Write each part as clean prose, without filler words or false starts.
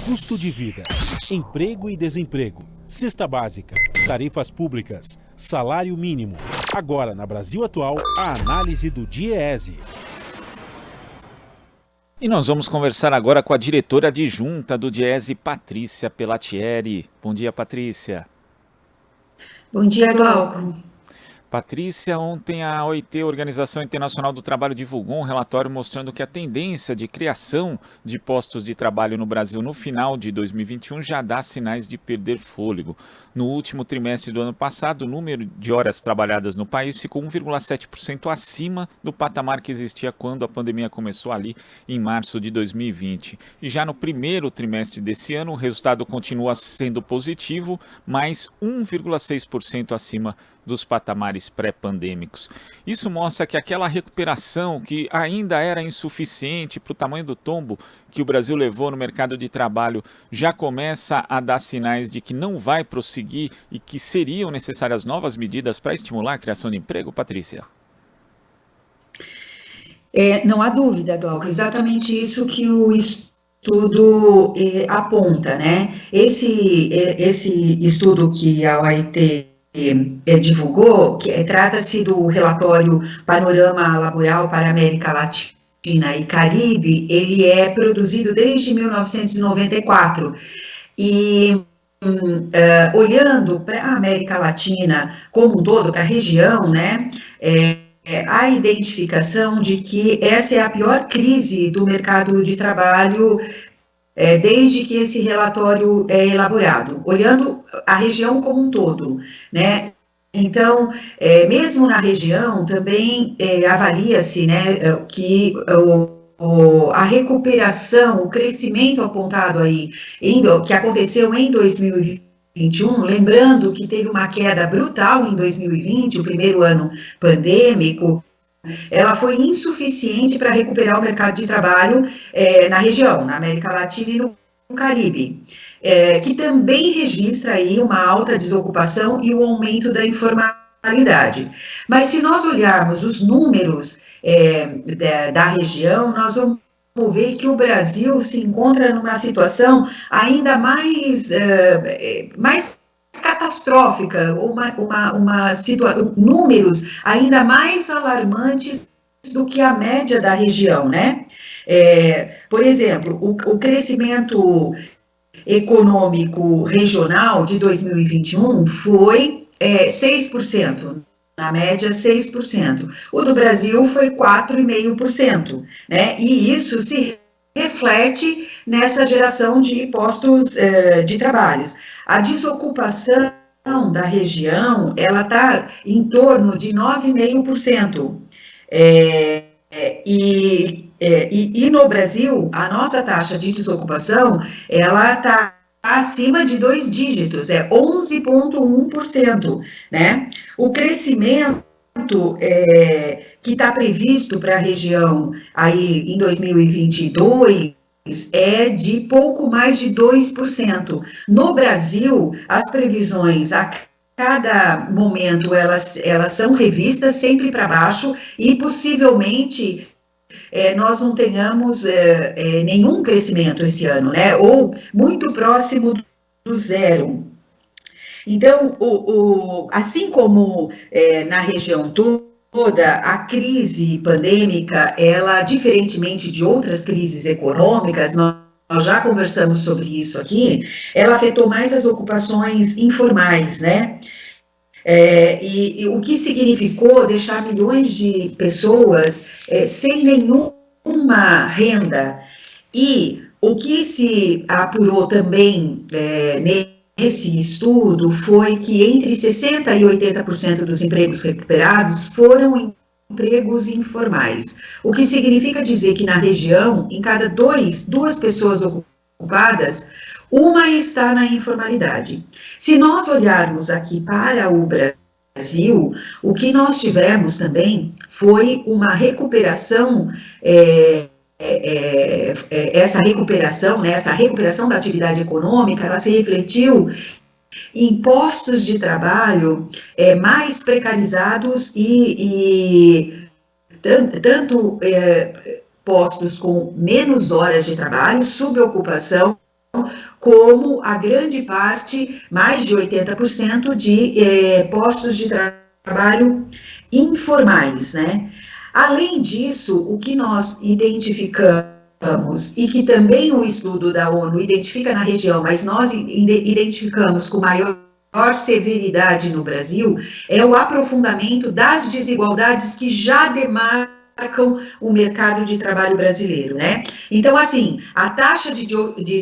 custo de vida, emprego e desemprego, cesta básica, tarifas públicas, salário mínimo. Agora, na Brasil Atual, a análise do DIEESE. E nós vamos conversar agora com a diretora adjunta do DIEESE, Patrícia Pellatieri. Bom dia, Patrícia. Bom dia, Glauco. Patrícia, ontem a OIT, Organização Internacional do Trabalho, divulgou um relatório mostrando que a tendência de criação de postos de trabalho no Brasil no final de 2021 já dá sinais de perder fôlego. No último trimestre do ano passado, o número de horas trabalhadas no país ficou 1,7% acima do patamar que existia quando a pandemia começou ali em março de 2020. E já no primeiro trimestre desse ano, o resultado continua sendo positivo, mas 1,6% acima dos patamares pré-pandêmicos. Isso mostra que aquela recuperação que ainda era insuficiente para o tamanho do tombo que o Brasil levou no mercado de trabalho já começa a dar sinais de que não vai prosseguir e que seriam necessárias novas medidas para estimular a criação de emprego, Patrícia? Não há dúvida, Glauco, exatamente isso que o estudo aponta, né? Esse estudo que a OIT divulgou, trata-se do relatório Panorama Laboral para a América Latina e Caribe. Ele é produzido desde 1994 e olhando para a América Latina como um todo, para a região, né, a identificação de que essa é a pior crise do mercado de trabalho desde que esse relatório é elaborado, olhando a região como um todo, né? Então, mesmo na região, também avalia-se, né, que a recuperação, o crescimento apontado aí, que aconteceu em 2021, lembrando que teve uma queda brutal em 2020, o primeiro ano pandêmico, ela foi insuficiente para recuperar o mercado de trabalho na região, na América Latina e no Caribe, que também registra aí uma alta desocupação e o aumento da informalidade. Mas se nós olharmos os números da região, nós vamos ver que o Brasil se encontra numa situação ainda mais catastrófica, números ainda mais alarmantes do que a média da região, né? Por exemplo, o crescimento econômico regional de 2021 foi 6%, na média 6%. O do Brasil foi 4,5%, né? E isso se reflete nessa geração de postos de trabalhos. A desocupação da região, ela está em torno de 9,5%. E no Brasil, a nossa taxa de desocupação, ela está acima de 2 dígitos, 11,1%, né? O crescimento que está previsto para a região aí em 2022 é de pouco mais de 2%. No Brasil, as previsões a cada momento elas são revistas sempre para baixo e possivelmente nós não tenhamos nenhum crescimento esse ano, né? Ou muito próximo do zero. Então, assim como na região toda, a crise pandêmica, ela, diferentemente de outras crises econômicas, nós já conversamos sobre isso aqui, ela afetou mais as ocupações informais, né? E o que significou deixar milhões de pessoas sem nenhuma renda. E o que se apurou também nesse estudo foi que entre 60% e 80% dos empregos recuperados foram empregos informais, o que significa dizer que na região, em cada duas pessoas ocupadas, uma está na informalidade. Se nós olharmos aqui para o Brasil, o que nós tivemos também foi uma recuperação, essa recuperação da atividade econômica, ela se refletiu em postos de trabalho mais precarizados e tanto postos com menos horas de trabalho, subocupação, como a grande parte, mais de 80%, de postos de trabalho informais, né? Além disso, o que nós identificamos, e que também o estudo da ONU identifica na região, mas nós identificamos com maior severidade no Brasil, é o aprofundamento das desigualdades que já demarcam o mercado de trabalho brasileiro, né? Então, assim, a taxa de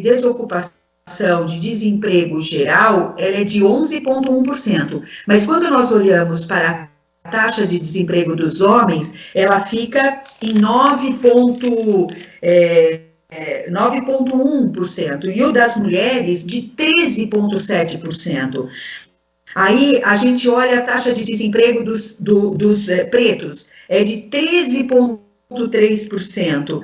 desocupação, de desemprego geral, ela é de 11,1%, mas quando nós olhamos para a taxa de desemprego dos homens, ela fica em 9,1%, e o das mulheres de 13,7%. Aí a gente olha a taxa de desemprego dos pretos, é de 13,3%.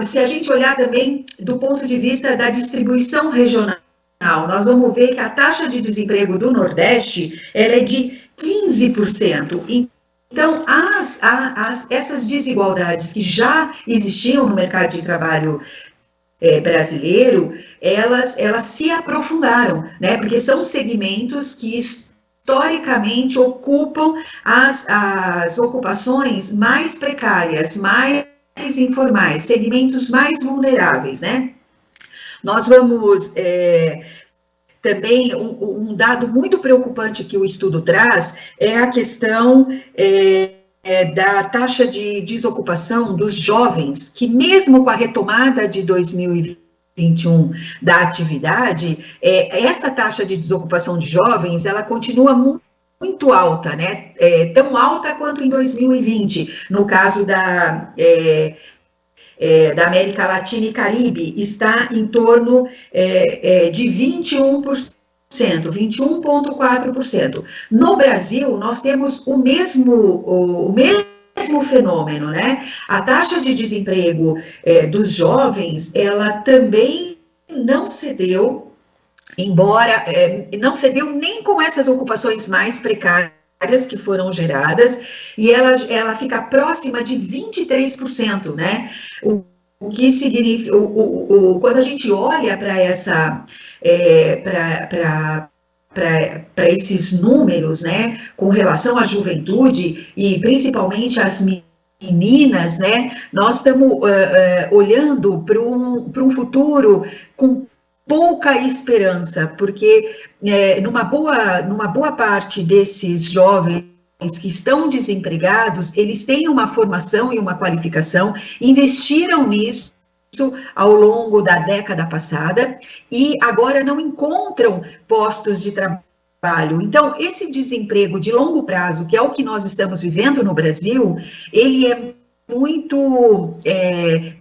Se a gente olhar também do ponto de vista da distribuição regional, nós vamos ver que a taxa de desemprego do Nordeste, ela é de 15%. Então, essas desigualdades que já existiam no mercado de trabalho brasileiro, elas se aprofundaram, né? Porque são segmentos que historicamente ocupam as ocupações mais precárias, mais informais, segmentos mais vulneráveis, né? Nós vamos também, um dado muito preocupante que o estudo traz é a questão da taxa de desocupação dos jovens, que mesmo com a retomada de 2021 da atividade, essa taxa de desocupação de jovens, ela continua muito alta, né? Tão alta quanto em 2020, no caso da América Latina e Caribe, está em torno de 21%, 21,4%. No Brasil, nós temos o mesmo fenômeno, né? A taxa de desemprego dos jovens, ela também não cedeu, embora não cedeu nem com essas ocupações mais precárias que foram geradas, e ela fica próxima de 23%, né? O que significa, quando a gente olha para esses números, né, com relação à juventude e principalmente às meninas, né, nós estamos olhando para um futuro com pouca esperança, porque numa boa parte desses jovens que estão desempregados, eles têm uma formação e uma qualificação, investiram nisso ao longo da década passada e agora não encontram postos de trabalho. Então, esse desemprego de longo prazo, que é o que nós estamos vivendo no Brasil, ele é muito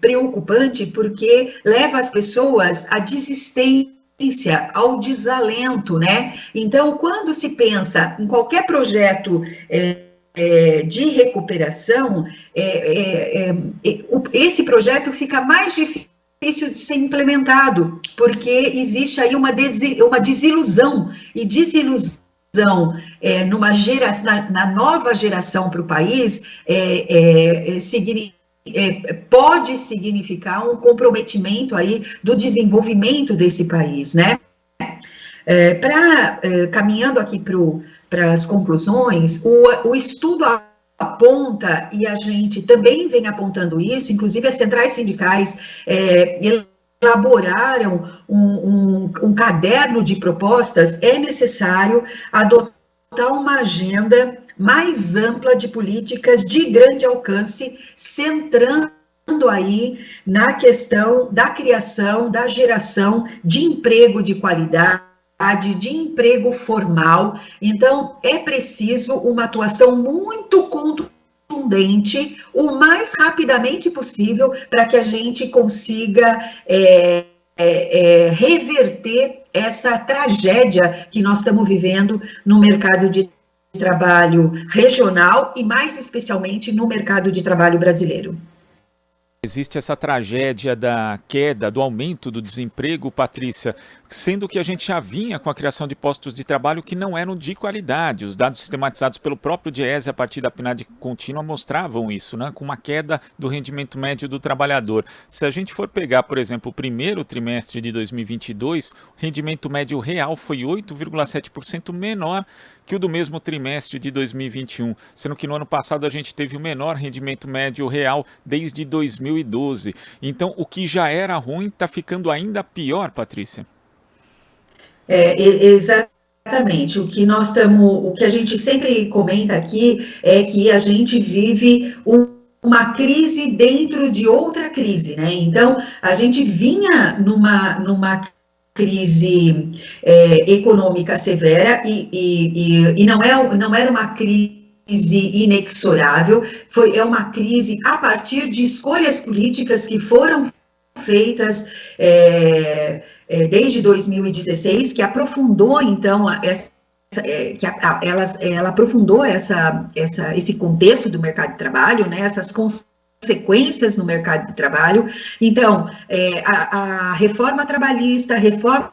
preocupante, porque leva as pessoas à desistência, ao desalento, né? Então, quando se pensa em qualquer projeto de recuperação, esse projeto fica mais difícil de ser implementado, porque existe aí uma desilusão, e desilusão na nova geração para o país pode significar um comprometimento aí do desenvolvimento desse país, né? Caminhando aqui para as conclusões, o estudo aponta, e a gente também vem apontando isso, inclusive as centrais sindicais elaboraram um caderno de propostas. É necessário adotar uma agenda mais ampla de políticas de grande alcance, centrando aí na questão da criação, da geração de emprego de qualidade, de emprego formal. Então, é preciso uma atuação muito contundente, o mais rapidamente possível, para que a gente consiga reverter essa tragédia que nós estamos vivendo no mercado de trabalho regional e, mais especialmente, no mercado de trabalho brasileiro. Existe essa tragédia da queda, do aumento do desemprego, Patrícia, sendo que a gente já vinha com a criação de postos de trabalho que não eram de qualidade. Os dados sistematizados pelo próprio Diese a partir da PNAD contínua mostravam isso, né? Com uma queda do rendimento médio do trabalhador. Se a gente for pegar, por exemplo, o primeiro trimestre de 2022, o rendimento médio real foi 8,7% menor que o do mesmo trimestre de 2021, sendo que no ano passado a gente teve o menor rendimento médio real desde 2012. Então, o que já era ruim está ficando ainda pior, Patrícia. Exatamente. O que a gente sempre comenta aqui é que a gente vive uma crise dentro de outra crise, né? Então, a gente vinha numa crise econômica severa e não era uma crise inexorável, é uma crise a partir de escolhas políticas que foram feitas desde 2016, que aprofundou, então, ela aprofundou esse contexto do mercado de trabalho, né, essas consequências no mercado de trabalho. Então, a reforma trabalhista, a reforma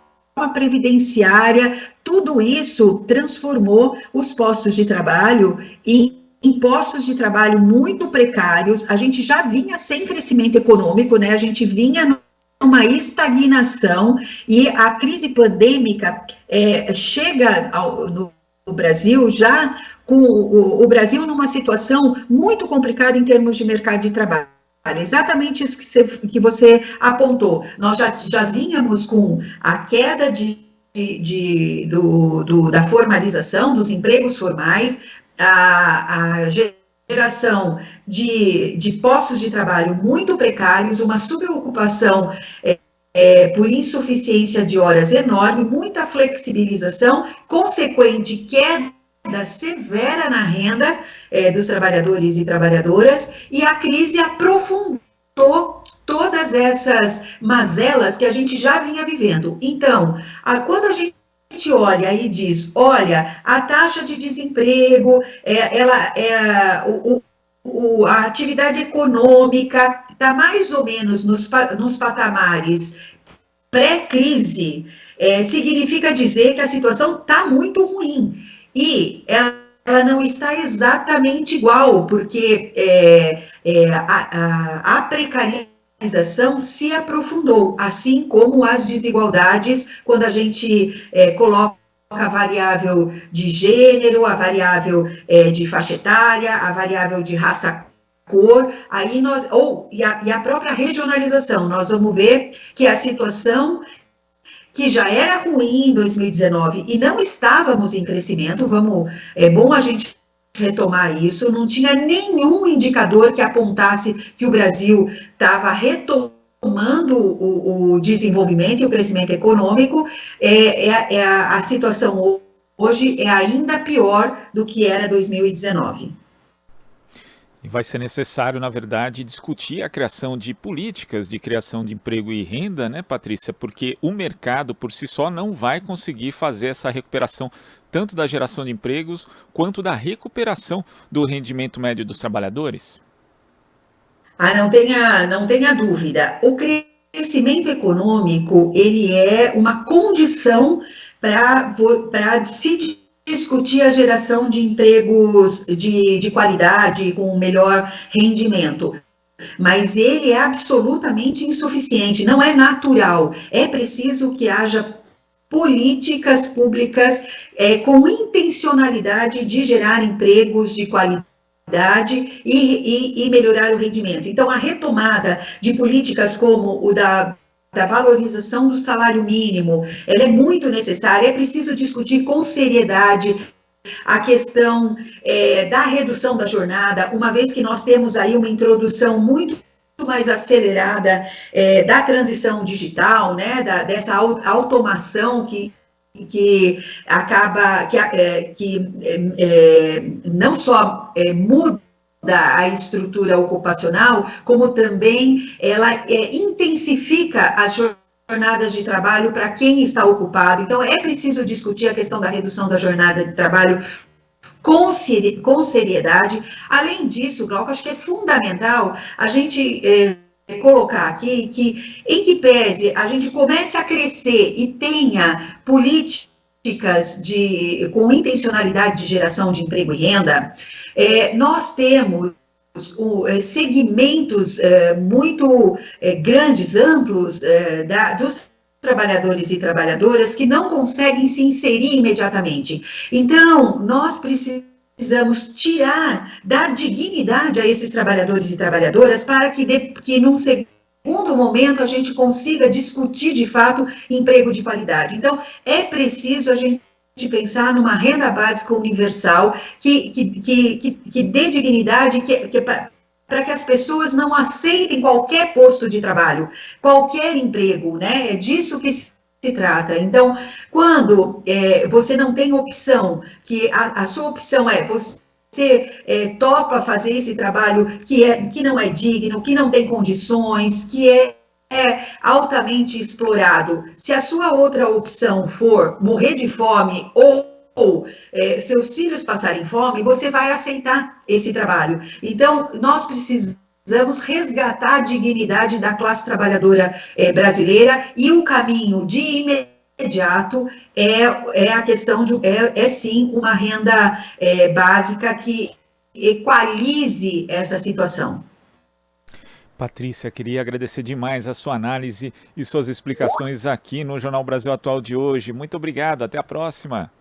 previdenciária, tudo isso transformou os postos de trabalho em postos de trabalho muito precários. A gente já vinha sem crescimento econômico, né? A gente vinha numa estagnação e a crise pandêmica chega no Brasil já com o Brasil numa situação muito complicada em termos de mercado de trabalho. Exatamente isso que você apontou. Nós já vínhamos com a queda da formalização, dos empregos formais, a geração de postos de trabalho muito precários, uma subocupação por insuficiência de horas enorme, muita flexibilização, consequente queda severa na renda dos trabalhadores e trabalhadoras, e a crise aprofundou todas essas mazelas que a gente já vinha vivendo. Então, quando a gente olha e diz, olha, a taxa de desemprego, a atividade econômica está mais ou menos nos patamares pré-crise, significa dizer que a situação está muito ruim. E ela não está exatamente igual, porque a precarização se aprofundou, assim como as desigualdades, quando a gente coloca a variável de gênero, a variável de faixa etária, a variável de raça, cor, aí e a própria regionalização, nós vamos ver que a situação que já era ruim em 2019 e não estávamos em crescimento, é bom a gente retomar isso, não tinha nenhum indicador que apontasse que o Brasil estava retomando o desenvolvimento e o crescimento econômico. A situação hoje é ainda pior do que era 2019. E vai ser necessário, na verdade, discutir a criação de políticas de criação de emprego e renda, né, Patrícia? Porque o mercado, por si só, não vai conseguir fazer essa recuperação tanto da geração de empregos quanto da recuperação do rendimento médio dos trabalhadores. Não tenha dúvida. O crescimento econômico, ele é uma condição para se discutir a geração de empregos de qualidade, com melhor rendimento. Mas ele é absolutamente insuficiente, não é natural. É preciso que haja políticas públicas com intencionalidade de gerar empregos de qualidade e melhorar o rendimento. Então, a retomada de políticas como o da valorização do salário mínimo, ela é muito necessária. É preciso discutir com seriedade a questão da redução da jornada, uma vez que nós temos aí uma introdução muito mais acelerada da transição digital, né, dessa automação que acaba, que não só muda a estrutura ocupacional, como também ela intensifica as jornadas de trabalho para quem está ocupado. Então, é preciso discutir a questão da redução da jornada de trabalho com seriedade. Além disso, Glauco, acho que é fundamental a gente colocar aqui que, em que pese a gente comece a crescer e tenha políticas com intencionalidade de geração de emprego e renda, nós temos segmentos muito grandes, amplos, dos trabalhadores e trabalhadoras que não conseguem se inserir imediatamente. Então, nós precisamos dar dignidade a esses trabalhadores e trabalhadoras para que num segundo momento a gente consiga discutir de fato emprego de qualidade. Então, é preciso a gente pensar numa renda básica universal que dê dignidade, para que as pessoas não aceitem qualquer posto de trabalho, qualquer emprego, né? É disso que se trata. Então, quando você não tem opção, que a sua opção é você topa fazer esse trabalho que não é digno, que não tem condições, que é altamente explorado. Se a sua outra opção for morrer de fome ou seus filhos passarem fome, você vai aceitar esse trabalho. Então, nós precisamos resgatar a dignidade da classe trabalhadora brasileira, e o caminho de imediato é a questão sim uma renda básica que equalize essa situação. Patrícia, queria agradecer demais a sua análise e suas explicações aqui no Jornal Brasil Atual de hoje. Muito obrigado, até a próxima.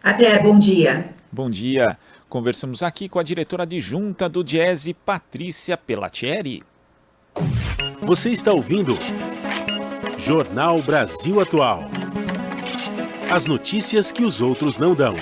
Até, bom dia. Bom dia. Conversamos aqui com a diretora adjunta do Diese, Patrícia Pellatieri. Você está ouvindo Jornal Brasil Atual. As notícias que os outros não dão.